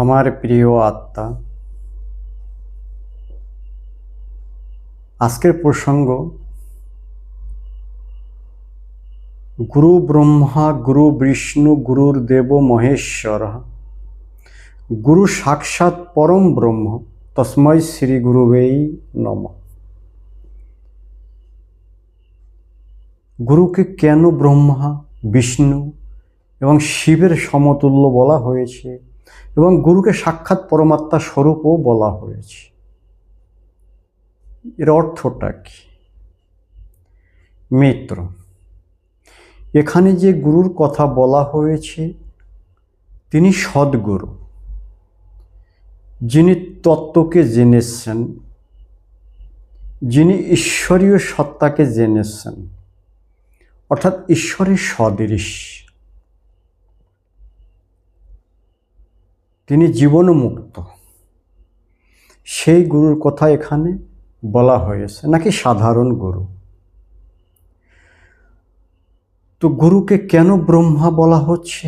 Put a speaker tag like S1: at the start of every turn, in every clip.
S1: আমার প্রিয় আত্মা, আজকের প্রসঙ্গ গুরু ব্রহ্মা গুরু বিষ্ণু গুরুর দেব মহেশ্বর, গুরু সাক্ষাৎ পরম ব্রহ্ম, তস্মৈ শ্রী গুরুবেই নমঃ। গুরুকে কেন ব্রহ্মা, বিষ্ণু এবং শিবের সমতুল্য বলা হয়েছে এবং গুরুকে সাক্ষাৎ পরমাত্মা স্বরূপও বলা হয়েছে, এর অর্থটা কি? মিত্র, এখানে যে গুরুর কথা বলা হয়েছে তিনি সদ্গুরু, যিনি তত্ত্বকে জেনেছেন, যিনি ঈশ্বরীয় সত্তাকে জেনেছেন, অর্থাৎ ঈশ্বরের সদৃশ। তিনি জীবনমুক্ত, সেই গুরুর কথা এখানে বলা হয়েছে, নাকি সাধারণ গুরু? তো গুরুকে কেন ব্রহ্মা বলা হচ্ছে?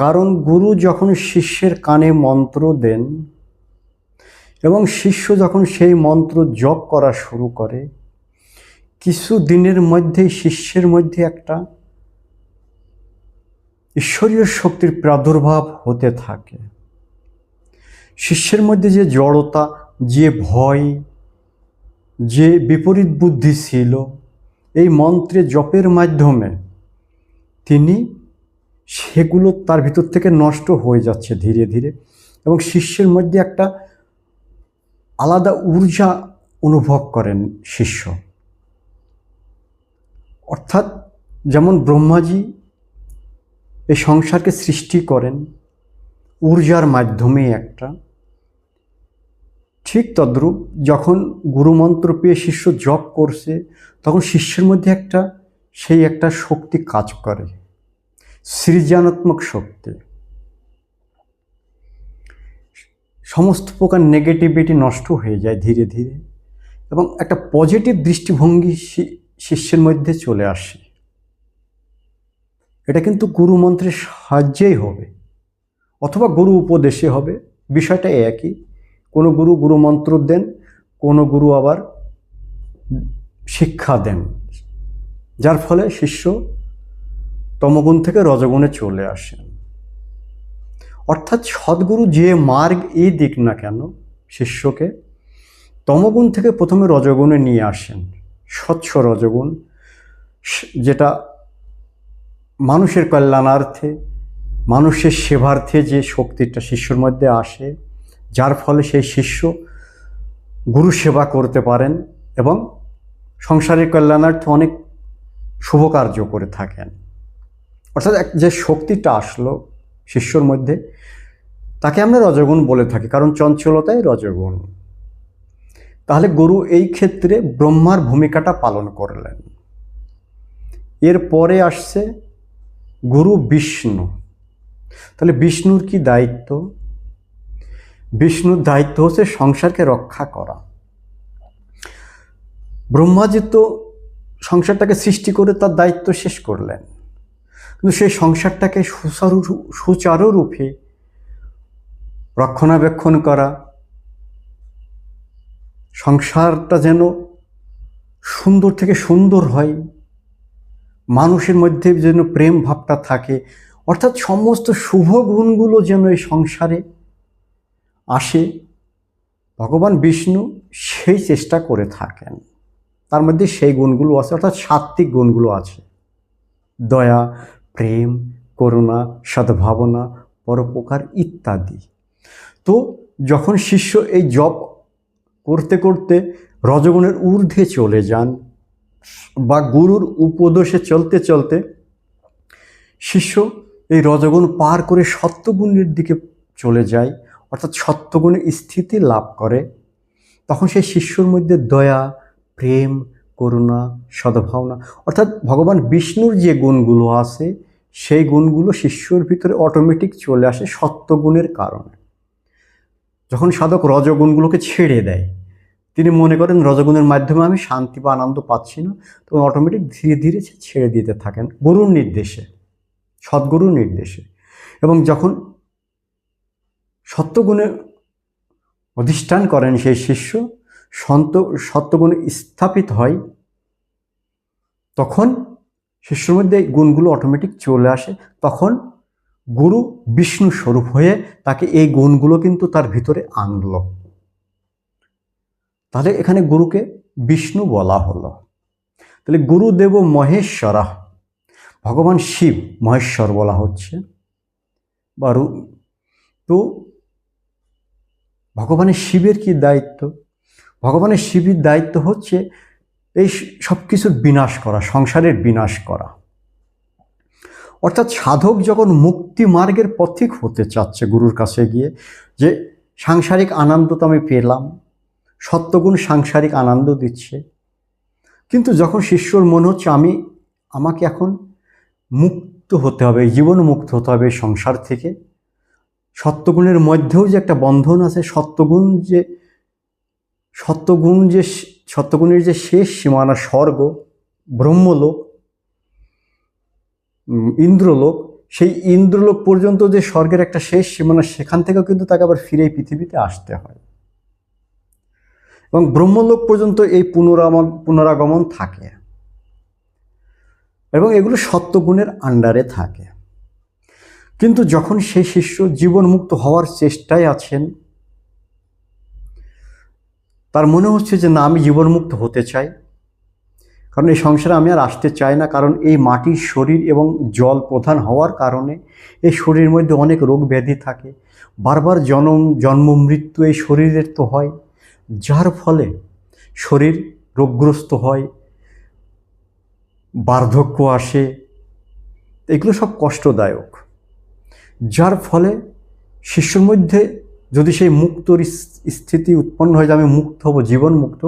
S1: কারণ গুরু যখন শিষ্যের কানে মন্ত্র দেন এবং শিষ্য যখন সেই মন্ত্র জপ করা শুরু করে, কিছু দিনের মধ্যেই শিষ্যের মধ্যে একটা ঈশ্বরীয় শক্তির প্রাদুর্ভাব হতে থাকে। শিষ্যের মধ্যে যে জড়তা, যে ভয়, যে বিপরীত বুদ্ধি ছিল, এই মন্ত্রে জপের মাধ্যমে তিনি সেগুলো তার ভিতর থেকে নষ্ট হয়ে যাচ্ছে ধীরে ধীরে, এবং শিষ্যের মধ্যে একটা আলাদা ঊর্জা অনুভব করেন শিষ্য। অর্থাৎ যেমন ব্রহ্মাজি এই সংসারকে সৃষ্টি করেন ঊর্জার মাধ্যমে একটা, ঠিক তদ্রূপ যখন গুরুমন্ত্র পেয়ে শিষ্য জপ করছে তখন শিষ্যের মধ্যে একটা শক্তি কাজ করে, সৃজনাত্মক শক্তি। সমস্ত প্রকার নেগেটিভিটি নষ্ট হয়ে যায় ধীরে ধীরে এবং একটা পজিটিভ দৃষ্টিভঙ্গি শিষ্যের মধ্যে চলে আসে। এটা কিন্তু গুরুমন্ত্রের সাহায্যেই হবে অথবা গুরু উপদেশে হবে, বিষয়টা একই। কোনো গুরু গুরুমন্ত্র দেন, কোনো গুরু আবার শিক্ষা দেন, যার ফলে শিষ্য তমগুণ থেকে রজগুণে চলে আসেন। অর্থাৎ সদ্গুরু যে মার্গ এই দিক না কেন, শিষ্যকে তমগুণ থেকে প্রথমে রজগুণে নিয়ে আসেন, স্বচ্ছ রজগুণ, যেটা মানুষের কল্যাণার্থে, মানুষের সেবার্থে যে শক্তিটা শিষ্যর মধ্যে আসে, যার ফলে সেই শিষ্য গুরু সেবা করতে পারেন এবং সংসারের কল্যাণার্থে অনেক শুভ কার্য করে থাকেন। অর্থাৎ যে শক্তিটা আসলো শিষ্যর মধ্যে, তাকে আমরা রজগুণ বলে থাকি, কারণ চঞ্চলতাই রজগুণ। তাহলে গুরু এই ক্ষেত্রে ব্রহ্মার ভূমিকাটা পালন করলেন। এরপরে আসছে গুরু বিষ্ণু। তাহলে বিষ্ণুর কি দায়িত্ব? বিষ্ণুর দায়িত্ব হচ্ছে সংসারকে রক্ষা করা। ব্রহ্মাজি তো সংসারটাকে সৃষ্টি করে তার দায়িত্ব শেষ করলেন, কিন্তু সেই সংসারটাকে সুচারুরূপে রক্ষণাবেক্ষণ করা, সংসারটা যেন সুন্দর থেকে সুন্দর হয়, মানুষের মধ্যে যেন প্রেম ভাবটা থাকে, অর্থাৎ সমস্ত শুভ গুণগুলো যেন এই সংসারে আসে, ভগবান বিষ্ণু সেই চেষ্টা করে থাকেন। তার মধ্যে সেই গুণগুলো আছে, অর্থাৎ সাত্ত্বিক গুণগুলো আছে, দয়া, প্রেম, করুণা, সদ্ভাবনা, পরোপকার ইত্যাদি। তো যখন শিষ্য এই জপ করতে করতে রজগুণের ঊর্ধ্বে চলে যান বা গুরুর উপদেশে চলতে চলতে শিষ্য এই রজগুণ পার করে সত্যগুণের দিকে চলে যায়, অর্থাৎ সত্যগুণে স্থিতি লাভ করে, তখন সেই শিষ্যর মধ্যে দয়া, প্রেম, করুণা, সদ্ভাবনা, অর্থাৎ ভগবান বিষ্ণুর যে গুণগুলো আছে সেই গুণগুলো শিষ্যর ভিতরে অটোমেটিক চলে আসে সত্যগুণের কারণে। যখন সাধক রজগুণগুলোকে ছেড়ে দেয়, তিনি মনে করেন রজগুণের মাধ্যমে আমি শান্তি বা আনন্দ পাচ্ছি না, তো অটোমেটিক ধীরে ধীরে ছেড়ে দিতে থাকেন গুরুর নির্দেশে, সদ্গুরুর নির্দেশে। এবং যখন সত্যগুণে অধিষ্ঠান করেন সেই শিষ্য, সত্যগুণে স্থাপিত হয়, তখন শিষ্যর মধ্যে এই গুণগুলো অটোমেটিক চলে আসে। তখন গুরু বিষ্ণু স্বরূপ হয়ে তাকে এই গুণগুলো কিন্তু তার ভিতরে আনল। তাহলে এখানে গুরুকে বিষ্ণু বলা হলো। তাহলে গুরুদেব মহেশ্বরা, ভগবান শিব মহেশ্বর বলা হচ্ছে। তো ভগবানের শিবের কি দায়িত্ব? ভগবানের শিবের দায়িত্ব হচ্ছে এই সব কিছুর বিনাশ করা, সংসারের বিনাশ করা। অর্থাৎ সাধক যখন মুক্তি মার্গের পথিক হতে চাচ্ছে গুরুর কাছে গিয়ে, যে সাংসারিক আনন্দ তো আমি পেলাম, সত্যগুণ সাংসারিক আনন্দ দিচ্ছে, কিন্তু যখন শিষ্যর মনে হচ্ছে আমাকে এখন মুক্ত হতে হবে, জীবন মুক্ত হতে হবে সংসার থেকে, সত্যগুণের মধ্যেও যে একটা বন্ধন আছে, সত্যগুণের যে শেষ সীমানা স্বর্গ, ব্রহ্মলোক, ইন্দ্রলোক, সেই ইন্দ্রলোক পর্যন্ত যে স্বর্গের একটা শেষ সীমানা, সেখান থেকেও কিন্তু তাকে আবার ফিরে এই পৃথিবীতে আসতে হয়, এবং ব্রহ্মলোক পর্যন্ত এই পুনরাগমন থাকে, এবং এগুলো সত্যগুণের আন্ডারে থাকে। কিন্তু যখন সেই শিষ্য জীবনমুক্ত হওয়ার চেষ্টায় আছেন, তার মনে হচ্ছে যে না, আমি জীবনমুক্ত হতে চাই, কারণ এই সংসারে আমি আর আসতে চাই না, কারণ এই মাটির শরীর এবং জল প্রধান হওয়ার কারণে এই শরীরের মধ্যে অনেক রোগ ব্যাধি থাকে, বারবার জন্ম মৃত্যু এই শরীরের তো হয়, যার ফলে শরীর রোগগ্রস্ত হয়, বার্ধক্য আসে, এগুলো সব কষ্টদায়ক। যার ফলে শিষ্যর মধ্যে যদি সেই মুক্তর স্থিতি উৎপন্ন হয় যে আমি মুক্ত হব, জীবন মুক্ত,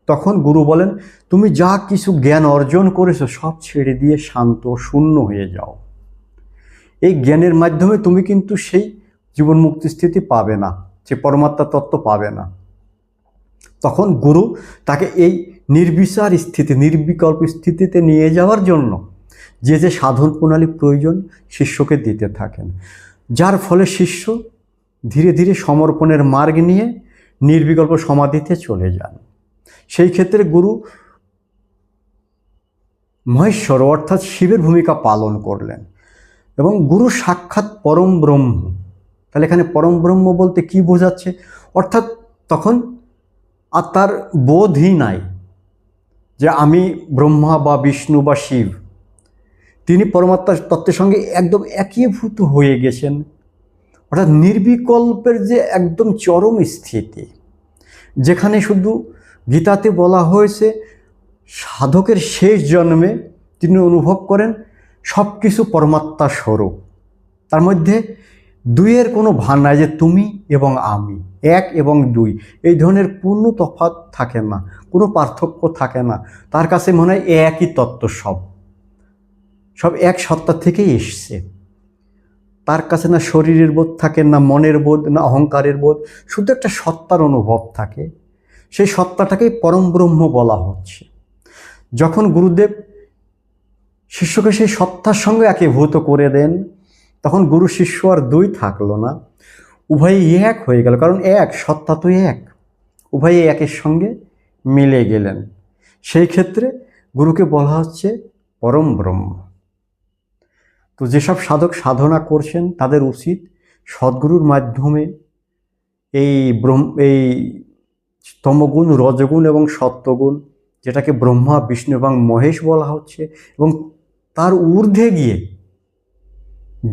S1: তখন গুরু বলেন তুমি যা কিছু জ্ঞান অর্জন করেছো সব ছেড়ে দিয়ে শান্ত শূন্য হয়ে যাও। এই জ্ঞানের মাধ্যমে তুমি কিন্তু সেই জীবন মুক্তি স্থিতি পাবে না, সে পরমাত্মা তত্ত্ব পাবে না। তখন গুরু তাকে এই নির্বিচার স্থিতি, নির্বিকল্প স্থিতিতে নিয়ে যাওয়ার জন্য যে যে সাধন প্রণালী প্রয়োজন শিষ্যকে দিতে থাকেন, যার ফলে শিষ্য ধীরে ধীরে সমর্পণের মার্গ নিয়ে নির্বিকল্প সমাধিতে চলে যান। সেই ক্ষেত্রে গুরু মহেশ্বর অর্থাৎ শিবের ভূমিকা পালন করলেন, এবং গুরু সাক্ষাৎ পরম ব্রহ্ম। তাহলে এখানে পরম ব্রহ্ম বলতে কি বোঝাচ্ছে? অর্থাৎ তখন আর তার বোধই নাই যে আমি ব্রহ্মা বা বিষ্ণু বা শিব, তিনি পরমাত্মার তত্ত্বের সঙ্গে একদম একীভূত হয়ে গেছেন। অর্থাৎ নির্বিকল্পের যে একদম চরম স্থিতি, যেখানে শুধু গীতাতে বলা হয়েছে সাধকের শেষ জন্মে তিনি অনুভব করেন সব কিছু পরমাত্মা স্বরূপ, তার মধ্যে দুইয়ের কোনো ভান নাই, যে তুমি এবং আমি, এক এবং দুই, এই ধরনের পূর্ণ তফাৎ থাকে না, কোনো পার্থক্য থাকে না। তার কাছে মনে হয় একই তত্ত্ব, সব এক সত্তা থেকেই এসছে। তার কাছে না শরীরের বোধ থাকে, না মনের বোধ, না অহংকারের বোধ, শুধু একটা সত্তার অনুভব থাকে। সেই সত্তাটাকেই পরম ব্রহ্ম বলা হচ্ছে। যখন গুরুদেব শিষ্যকে সেই সত্তার সঙ্গে একীভূত করে দেন, তখন গুরু শিষ্য আর দুই থাকলো না, উভয়ই এক হয়ে গেল, কারণ এক সত্তা তো এক, উভয়ই একের সঙ্গে মিলে গেলেন। সেই ক্ষেত্রে গুরুকে বলা হচ্ছে পরম ব্রহ্ম। তো যেসব সাধক সাধনা করছেন তাদের উচিত সদ্গুরুর মাধ্যমে এই তমগুণ, রজগুণ এবং সত্যগুণ, যেটাকে ব্রহ্মা, বিষ্ণু এবং মহেশ বলা হচ্ছে, এবং তার ঊর্ধ্বে গিয়ে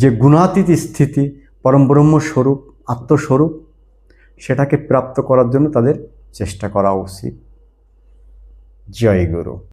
S1: যে গুণাতীত স্থিতি, পরম ব্রহ্মস্বরূপ, আত্মস্বরূপ, সেটাকে প্রাপ্ত করার জন্য তাদের চেষ্টা করা উচিত। জয় গুরু।